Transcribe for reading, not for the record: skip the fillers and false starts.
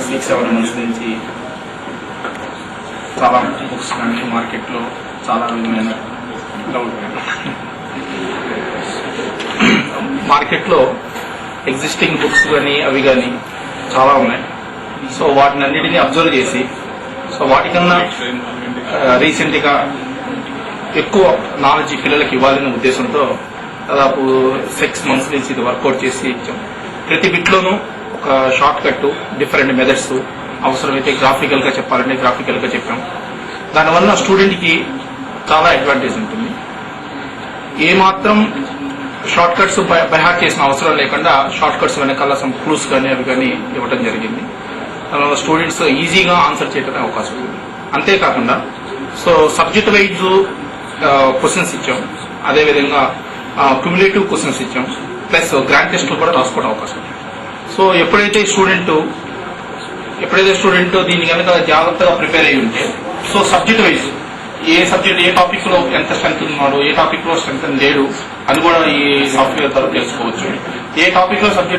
6-7 months నుంచి చాలా books కానీ మార్కెట్లో చాలా విధమైన మార్కెట్లో ఎగ్జిస్టింగ్ బుక్స్ కానీ అవి కానీ చాలా ఉన్నాయి. సో వాటిని అన్నిటినీ అబ్జర్వ్ చేసి సో వాటికన్నా రీసెంట్గా ఎక్కువ నాలెడ్జ్ పిల్లలకి ఇవ్వాలనే ఉద్దేశంతో దాదాపు 6 months నుంచి ఇది వర్కౌట్ చేసి ఇచ్చాం. ప్రతి బిట్లోనూ ఒక షార్ట్ కట్, డిఫరెంట్ మెథడ్స్, అవసరమైతే గ్రాఫికల్గా చెప్పాలంటే గ్రాఫికల్గా చెప్పాం. దానివల్ల స్టూడెంట్కి చాలా అడ్వాంటేజ్ ఉంటుంది. ఏమాత్రం షార్ట్ కట్స్ బైహార్ట్ చేసిన అవసరం లేకుండా షార్ట్ కట్స్ వెనకాల సమ్ క్లూస్ కానీ అవి కానీ ఇవ్వడం జరిగింది. దానివల్ల స్టూడెంట్స్ ఈజీగా ఆన్సర్ చేయడానికి అవకాశం ఉంది. అంతేకాకుండా సో సబ్జెక్ట్ వైజ్ క్వశ్చన్స్ ఇచ్చాం, అదేవిధంగా క్యుములేటివ్ క్వశ్చన్స్ ఇచ్చాం, ప్లస్ గ్రాండ్ టెస్ట్లు కూడా రాసుకోవడం అవకాశం ఉంది. సో ఎప్పుడైతే స్టూడెంట్ దీన్ని కనుక జాగ్రత్తగా ప్రిపేర్ అయ్యి ఉంటే సో సబ్జెక్ట్ వైజ్ ఏ సబ్జెక్ట్ ఏ టాపిక్ లో ఎంత స్ట్రెంత్ ఉన్నాడు, ఏ టాపిక్ లో స్ట్రెంత్ లేడు అని కూడా ఈ సాఫ్ట్వేర్ ద్వారా తెలుసుకోవచ్చు. ఏ టాపిక్ లో సబ్జెక్ట్